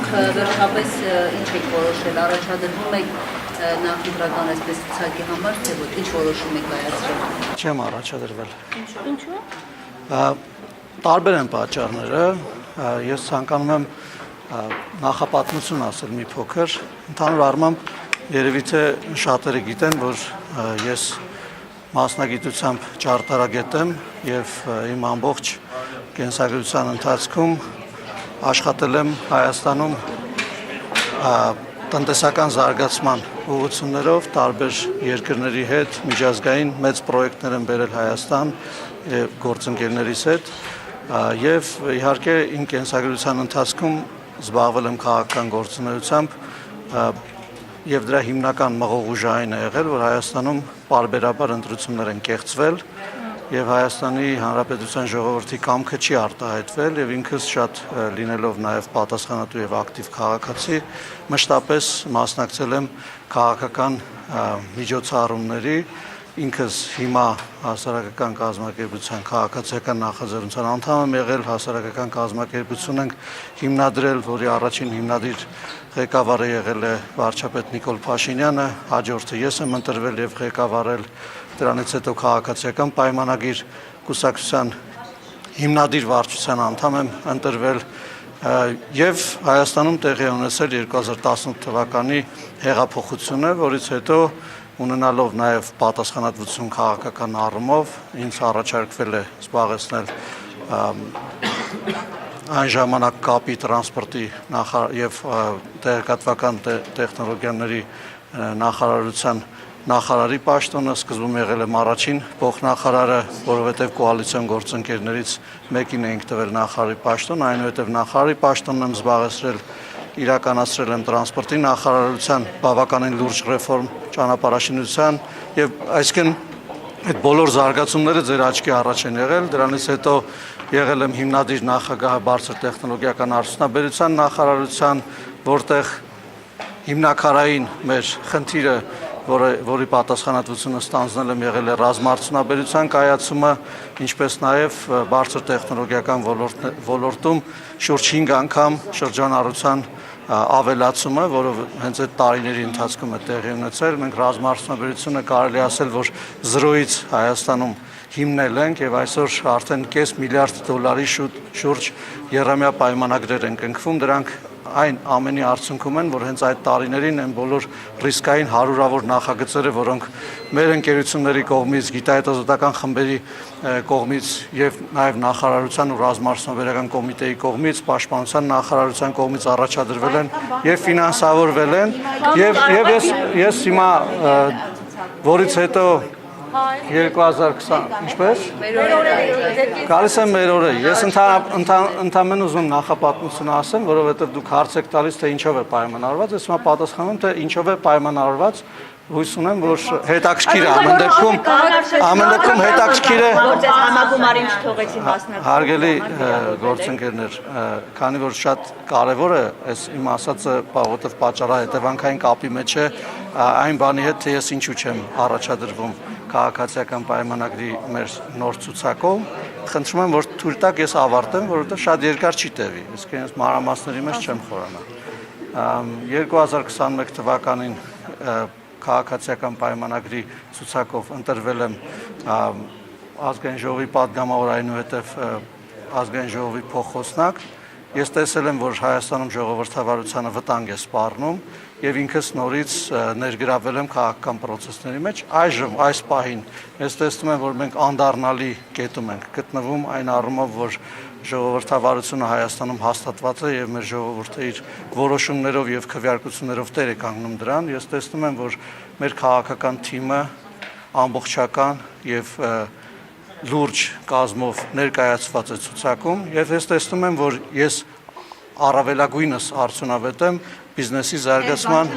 Դուք վերջապես ինչ եք որոշել, առաջադրվում եք նախընտրական այսպես ցուցակի համար, թե ոչ, ինչ որոշում եք կայացրել։ Չեմ առաջադրվել։ Ինչու՞։ Տարբեր են պատճառները, ես ցանկանում եմ նախապատմություն ասել մի փոքր, ընդհանուր առմամբ երևի թե շատերը գիտեն, որ ես մասնագիտությամբ ճարտարագետ եմ եւ իմ ամբողջ կենսագրության ընթացքում աշխատել եմ Հայաստանում տնտեսական զարգացման ուղղություններով տարբեր երկրների հետ միջազգային մեծ պրոյեկտներ եմ բերել Հայաստան եւ գործընկերներիս հետ եւ իհարկե իմ կենսագրության ընթացքում զբաղվել եմ քաղաքական գործունեությամբ եւ դրա հիմնական մղողուժային է եղել, որ Հայաստանում պարբերաբար ընտրություններ են կեղծվել եւ Հայաստանի Հանրապետության ժողովրդի կամքը չի արտահայտվել եւ ինքս շատ լինելով նաեւ պատասխանատու եւ ակտիվ քաղաքացի մշտապես մասնակցել եմ քաղաքական միջոցառումների ինքս հիմա հասարակական կազմակերպության քաղաքացիական նախաձեռնության անդամ եմ եղել, հասարակական կազմակերպություն ենք հիմնադրել, որի առաջին հիմնադիր ղեկավարը եղել է վարչապետ Նիկոլ Փաշինյանը, հաջորդը ես եմ ընտրվել եւ ղեկավարել, դրանից հետո քաղաքացիական պայմանագիր կուսակցության հիմնադիր վարչության անդամ եմ ընտրվել եւ Հայաստանում տեղի ունեցել 2018 թվականի հեղափոխությունը, որից հետո ունենալով նաև պատասխանատվություն քաղաքական առումով ինձ առաջարկվել է զբաղեցնել այն ժամանակ կապի տրանսպորտի եւ տեղեկատվական տեխնոլոգիաների նախարարության նախարարի պաշտոնը, սկզբում եղել եմ առաջին փոխնախարարը, որովհետև կոալիցիոն գործընկերներից մեկին էինք տվել նախարարի պաշտոն, այնուհետև նախարարի պաշտոնն եմ զբաղեցրել իրականացրել եմ տրանսպորտի նախարարության բավականին լուրջ ռեֆորմ ճանապարհաշինության եւ այսինքն այդ բոլոր զարգացումները ձեր աչքի առաջ են եղել, դրանից հետո եղել եմ հիմնադիր նախագահ բարձր տեխնոլոգիական արդյունաբերության նախարարության, որտեղ հիմնակարային մեր խնդիրը, որի պատասխանատվությունը ստանձնել եմ եղել է ռազմաարդյունաբերության կայացումը, ինչպես նաև բարձր տեխնոլոգիական ոլորտում շուրջ 5 անգամ շրջանառության ավելացումը, որը հենց այդ տարիների ընթացքում է տեղի ունեցել, մենք ռազմաարդյունաբերությունը կարելի ասել, որ 0-ից Հայաստանում հիմնել ենք եւ այսօր արդեն կես միլիարդ դոլարի շուրջ եռամյա պայմանագրեր են կնքվում, դրանք այն ամենի արդյունքում են, որ հենց այդ տարիներին են բոլոր ռիսկային հարյուրավոր նախագծերը, որոնք մեր ընկերությունների կողմից, գիտահետազոտական խմբերի կողմից եւ նաեւ նախարարության ու ռազմաարդյունաբերական կոմիտեի կողմից, պաշտպանության նախարարության կողմից առաջադրվել են եւ ֆինանսավորվել են եւ ես հիմա որից հետո 2020 ինչպես գալիս եմ մեր օրը ես ընդամենը ուզում նախապատմություն ասեմ, որովհետև դուք հարց եք տալիս թե ինչով է պայմանավորված, ես հիմա պատասխանում թե ինչով է պայմանավորված, հույս ունեմ, որ հետաքրքիր է ամեն դեպքում հետաքրքիր է համագումարին չթողեցին մասնակցել։ Հարգելի գործընկերներ, քանի որ շատ կարևոր է այս իմ ասածը, որովհետև պատճառահետևանքային կապի մեջ է այն բանի հետ, թե ես ինչու չեմ առաջադրվում քաղաքացիական պայմանագրի մեր նոր ցուցակով, խնդրում եմ, որ թույլ տաք ես ավարտեմ, որովհետև շատ երկար չի տևի, իսկ ես մանրամասների մեջ չեմ խորանա։ 2021 թվականին քաղաքացիական պայմանագրի ցուցակով ընտրվել եմ ազգային ժողովի падգամավոր, այնուհետև ազգային ժողովի փոխոսնակ։ Ես տեսել եմ, որ Հայաստանում ժողովրդավարությանը վտանգ է սպառնում եւ ինքս նորից ներգրավել եմ քաղաքական process-ների մեջ։ Այժմ այս պահին ես տեսնում եմ, որ մենք անդառնալի կետում ենք գտնվում այն առումով, որ ժողովրդավարությունը Հայաստանում հաստատված է եւ մեր ժողովուրդը իր որոշումներով եւ քվեարկություններով տեր է կանգնում դրան։ Ես տեսնում եմ, որ մեր քաղաքական թիմը ամբողջական եւ լուրջ կազմով ներկայացված է ցուցակում եւ ես տեսնում եմ, որ ես առավելագույնս արդյունավետ եմ բիզնեսի զարգացման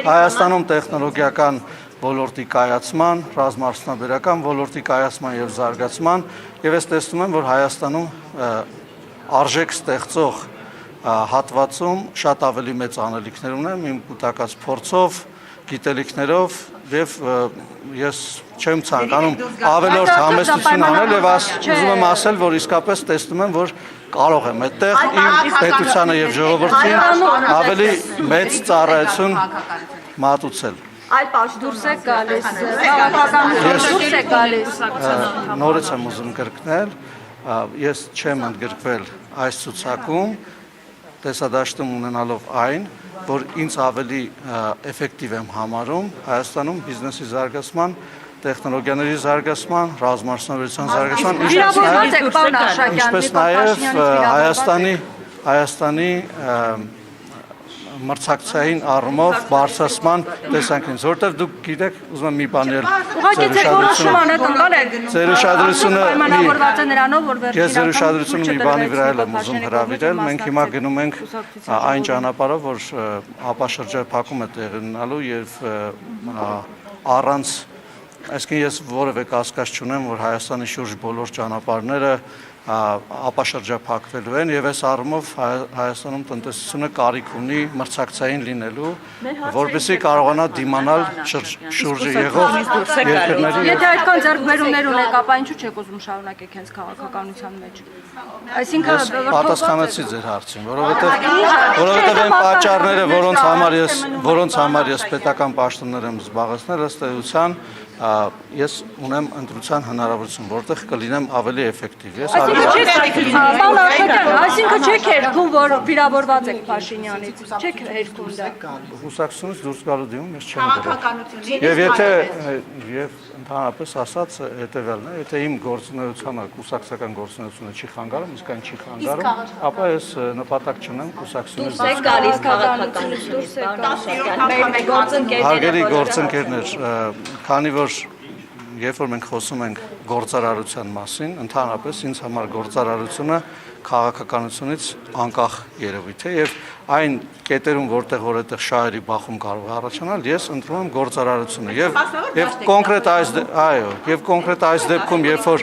Հայաստանում տեխնոլոգիական ոլորտի կայացման, ռազմաարդյունաբերական ոլորտի կայացման եւ զարգացման եւ ես տեսնում եմ, որ Հայաստանում արժեք ստեղծող հատվածում շատ ավելի մեծ անելիքներ ունեմ իմ կուտակած փորձով, գիտելիքներով եւ ես չեմ ցանկանում ավելորդ համեստություն անել եւ ուզում եմ ասել, որ իսկապես տեսնում եմ, որ կարող եմ այդտեղ իմ պետությանը եւ ժողովրդին ավելի մեծ ծառայություն մատուցել։ Այլ պաշտ դուրս է գալիս, քաղաքականություն դուրս է գալիս։ Նորից եմ ուզում կրկնել, ես չեմ ընդգրկվել այս ցուցակում, տեսադաշտում ունենալով այն, որ ինձ ավելի էֆեկտիվ եմ համարում Հայաստանում բիզնեսի զարգացման, տեխնոլոգիաների զարգացման, ռազմարդյունաբերության զարգացման, ինչպես նաև Հայաստանի մրցակցային առումով բարձրացման տեսանկյունից, որտեղ դուք գիտեք, ուզում եմ մի բան էլ ձեր ուշադրությունը մի բանի վրա եմ ուզում հրավիրել, մենք հիմա գնում ենք այն ճանապարհով, որ ապաշրջափակում է տեղի ունենալու եւ առանց այսինքն ես որևէ կասկած չունեմ, որ Հայաստանի շուրջ բոլոր ճանապարհները ապաշրջափակվելու են եւ այս առումով Հայաստանում տնտեսությունը կարիք ունի մրցակցային լինելու, որպեսզի կարողանա դիմանալ շուրջը եղող երկրների։ Եթե այդքան ձեռքբերումներ ունեք, ապա ինչու՞ չեք ուզում շարունակեք հենց քաղաքականության մեջ։ Այսինքն պատասխանեցի ձեր հարցին, որովհետեւ այն պատճառները, որոնց համար ես պետական պաշտոններ եմ զբաղեցնել, ըստ էության ես ունեմ ընտրության հնարավորություն, որտեղ կլինեմ ավելի էֆեկտիվ։ Այսինքն չեք հերքում, որ վիրավորված եք Փաշինյանից, չեք հերքում դա։ Կուսակցությունից դուրս գալու դիմում ես չեմ գրել։ Եվ ընդհանրապես ասած հետևյալն է, եթե իմ գործունեությանը, կուսակցական գործունեությունը չի խանգարում, իսկ այն չի խանգարում, ապա ես նպատակ չունեմ կուսակցությունից դուրս եք գալիս քաղաքականությունից դուրս եք գալիս։ Հարգելի գործընկերներ, քանի որ երբ որ մենք խոսում ենք գործարարության մասին, ընդհանրապես ինձ համար գործարարությունը քաղաքականությունից անկախ երևույթ է եւ այն կետերում որտեղ այդտեղ շահերի բախում կարող է առաջանալ, ես ընտրում եմ գործարարությունը եւ կոնկրետ այս դեպքում երբ որ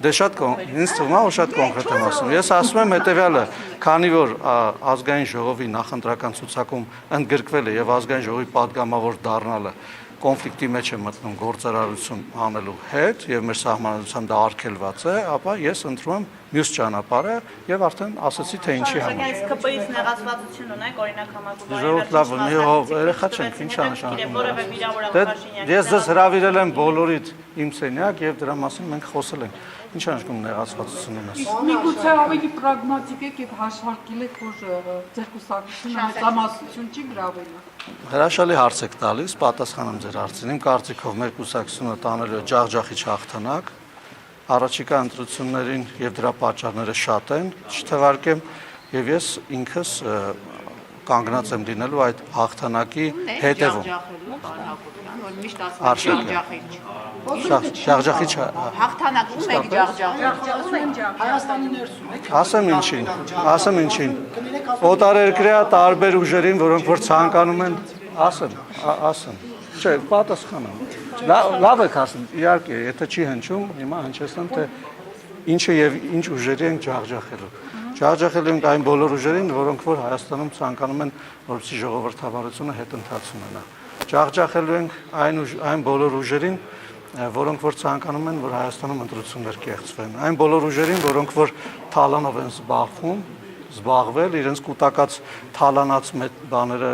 ինձ թվում է որ շատ կոնկրետ եմ ասում։ Ես ասում եմ հետեւյալը, քանի որ ազգային ժողովի նախընտրական ցուցակում ընդգրկվել է եւ ազգային ժողովի падգամավոր դառնալը կոնֆլիկտի մեջ է մտնում գործարարություն անելու հետ եւ մեր սահմանադրությամբ դա արգելված է, ապա ես ընտրում եմ մյուս ճանապարհը եւ արդեն ասացի թե ինչի համար։ Իսկ ԿՊ-ից նեղացվածություն ունեք, օրինակ համակարգի։ Երեխա չենք, ինչ է նշանակում։ Ես ձեզ հրավիրել եմ բոլորիդ իմ սենյակ եւ դրա մասին մենք խոսել ենք։ Ինչ անշկում նեղացվածություն ունես։ Միգուցե ավելի պրագմատիկ եք եւ հաշվարկել եք, որ ձեր կուսակցությունը մեծամասնություն չի գրավել։ Հրաշալի հարց եք տալիս, պատասխանեմ ձեր հարցին։ Իմ կարծիքով մեր կուսակցությունը տանելու է ջախջախիչ հաղթանակ, առաջիկա ընտրություններին եւ դրա պատճառները շատ են, չթվարկեմ, եւ ես ինքս կանգնած եմ լինելու այդ հաղթանակի հետևում։ Ջախջախիչ Հաղթանակում եք ջախջախ։ Հայաստանի ներսում եք։ Ասեմ ինչին։ Օտարերկրյա տարբեր ուժերին, որոնք որ ցանկանում են, ասեմ։ Չէ, պատասխանեմ։ Լավ եք ասում, իհարկե, եթե չի հնչում, հիմա հնչեցնեմ, թե ինչը եւ ինչ ուժերի են ջախջախելու։ Ջախջախելու ենք այն բոլոր ուժերին, որոնք որ Հայաստանում ցանկանում են, որպեսզի ժողովրդավարությունը հետընթաց ունենա։ Ջախջախելու ենք այն բոլոր ուժերին, որոնք որ ցանկանում են, որ Հայաստանում ընտրություններ կեղծվեն։ Այն բոլոր ուժերին, որոնք որ թալանով են զբաղվել, իրենց կուտակած թալանած բաները,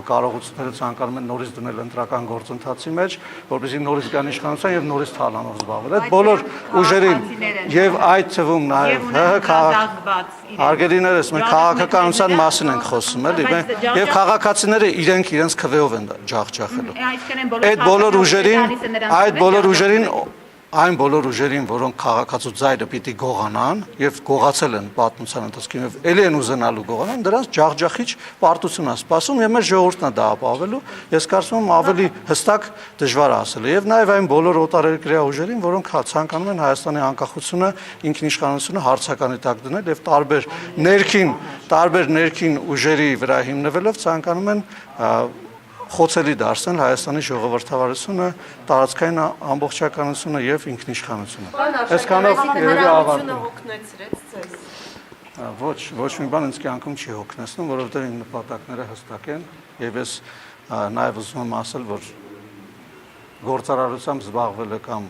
կարողությունները ցանկանում են նորից դնել ընտրական գործընթացի մեջ, որպեսզի նորից գան իշխանության եւ նորից թալանով զբաղվել։ Այդ բոլոր ուժերին եւ այդ թվում նաեւ հարգելիներս, մենք քաղաքականության մասին ենք խոսում, էլի, եւ քաղաքացիները իրենց քվեով են ջախջախելու։ Այն բոլոր ուժերին, որոնք քաղաքացու ձայնը պիտի գողանան եւ գողացել են պատմության ընթացքում եւ ելի են ուզենալու գողանան, դրանց ջախջախիչ պարտություն է սպասում եւ մեր ժողովուրդն է դա ապահովելու։ Ես կարծում եմ ավելի հստակ դժվար է ասել եւ նաեւ այն բոլոր օտարերկրյա ուժերին, որոնք ցանկանում են Հայաստանի անկախությունը, ինքնիշխանությունը հարցականի տակ դնել եւ տարբեր ներքին ուժերի վրա հիմնվելով ցանկանում են խոցելի դարձնել Հայաստանի ժողովրդավարությունը, տարածքային ամբողջականությունը եւ ինքնիշխանությունը։ Այսքանով երևի ավարտում։ Ոչ մի բան ինձ կյանքում չի հոգնեցնում, որովհետեւ իմ նպատակները հստակ են եւ ես նաեւ ուզում եմ ասել, որ գործարարությամբ զբաղվելը կամ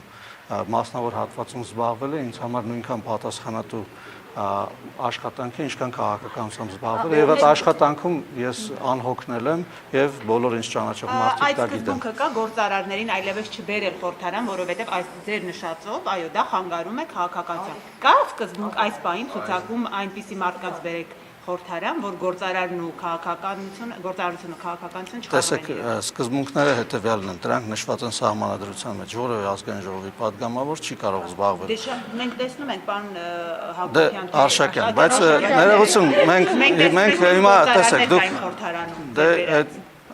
մասնավոր հատվածում զբաղվել է, ինձ համար նույնքան պատասխանատու աշխատանք է, ինչքան քաղաքականությամբ զբաղվել է, եւ այդ աշխատանքում ես անհոգնել եմ եւ բոլոր ինձ ճանաչող մարդիկ դա գիտեն։ Այդ սկզբունքը կա գործարարներին այլևս չբերել խորհրդարան, որովհետեւ այս ձեր նշածով, այո, դա խանգարում է քաղաքականության։ Կա սկզբունք այս պահին ցուցակում այնպիսի մարդկանց բերեք խորհրդարան, որ գործարարն ու քաղաքականությունը, գործարարությունը քաղաքականությունը Տեսեք, չխանգարեն։ սկզբունքները հետեւյալն են, դրանք նշված են սահմանադրության մեջ, որևէ ազգային ժողովի падգամավոր չի կարող զբաղվել։ Դե մենք տեսնում ենք պարոն Դե Արշակյան, բայց ներողություն, մենք հիմա տեսեք, դուք դե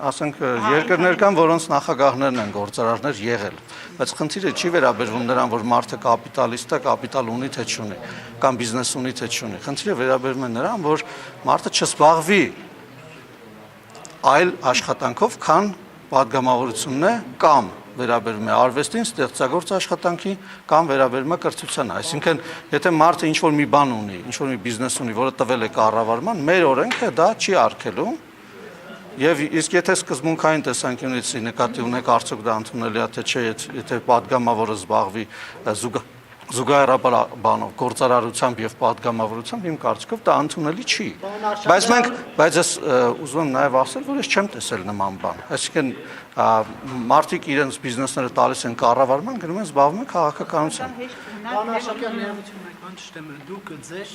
ասենք երկրներ կան, որոնց նախագահներն են գործարարներ եղել, բայց խնդիրը չի վերաբերվում նրան, որ մարդը կապիտալիստ է, կապիտալ ունի թե չունի, կամ բիզնես ունի թե չունի։ Խնդիրը վերաբերում է նրան, որ մարդը չզբաղվի այլ աշխատանքով, քան падգամավորությունն է, կամ վերաբերում է արվեստին, ստեղծագործ աշխատանքի, կամ վերաբերում է կրթությանը։ Այսինքն, եթե մարդը ինչ-որ մի բան ունի, ինչ-որ մի բիզնես ունի, որը տվել է կառավարման, մեր օրենքը դա չի արգելում։ Եվ իսկ եթե սկզբունքային տեսանկյունից նկատի ունեք, արդյոք դա ընդունելի է թե չէ, եթե падգամավորը զբաղվի զուգահեռաբար բանով, գործարարությամբ եւ падգամավորությամբ, իմ կարծիքով դա ընդունելի չի։ Բայց ես ուզում եմ նաեւ ասել, որ ես չեմ տեսել նման բան։ Այսինքն մարդիկ իրենց բիզնեսները տալիս են կառավարման, գնում են զբաղվում են քաղաքականությամբ։ Պարոն Արշակյան, ներողություն, բան չտեմ, դուք ձեր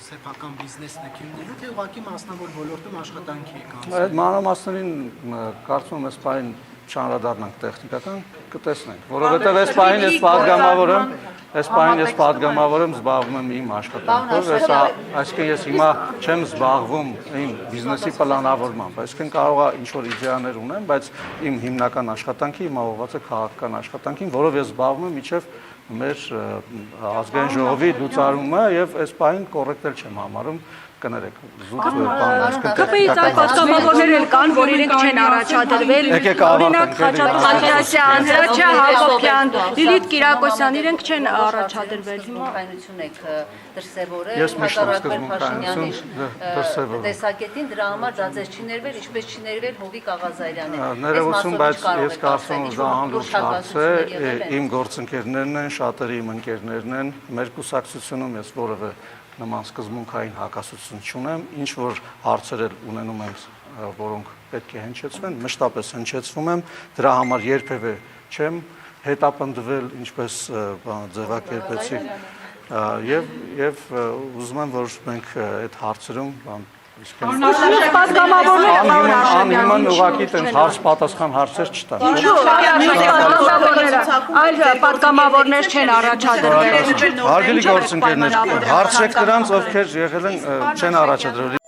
սեփական բիզնեսն եք հիմնելու, թե ուղղակի մասնավոր ոլորտում աշխատանքի եք անցնում։ Այդ մանրամասներին կարծում եմ այս պահին չանդրադառնանք տեխնիկական, կտեսնենք, որովհետև այս պահին ես падգամավոր եմ, զբաղվում եմ իմ աշխատանքով, այսինքն ես հիմա չեմ զբաղվում իմ բիզնեսի պլանավորմամբ, այսինքն կարող է ինչ-որ իդեաներ ունեմ, բայց իմ հիմնական աշխատանքը հիմա ուղղված է քաղաքական աշխատանքին, որով ես զբաղվում եմ մինչև մեր ազգային ժողովի լուծարումը եւ այս պահին կոռեկտ չեմ համարում կներեք զուտ բան ԿՊ-ից այլ պատգամավորներ էլ կան, որ իրենք չեն առաջադրվել, օրինակ Խաչատուր Անդրեասյան, Հրաչյա Հակոբյան, Լիլիթ Կիրակոսյան, իրենք չեն առաջադրվել հիմա։ Սկզբունքայնություն եք դրսևորել, Ես միշտ հակառակորդ Փաշինյանի դրսևորում։ տեսակետին, դրա համար դա ձեզ չի ներվել, ինչպես չի ներվել Հովիկ Աղազարյանը։ Ներողություն, բայց ես կարծում եմ դա անլուրջ հարց է, իմ գործընկերներն են, շատերի իմ ընկերներն են, մեր կուսակցությունում ես որևէ նման սկզբունքային հակասություն չունեմ, ինչ որ հարցեր ունենում եմ, որոնք պետք է հնչեցվեն, մշտապես հնչեցվում եմ, դրա համար երբևէ չեմ հետապնդվել, ինչպես ձևակերպեցի, եւ ուզում եմ, որ մենք այդ հարցերում անհիմն ուղղակի տենց հարց պատասխան հարցեր չտան։ Այլ պատգամավորներ չեն առաջադրվել։ Հարգելի գործընկերներ, հարցրեք նրանց, ովքեր եղել են չեն առաջադրվել։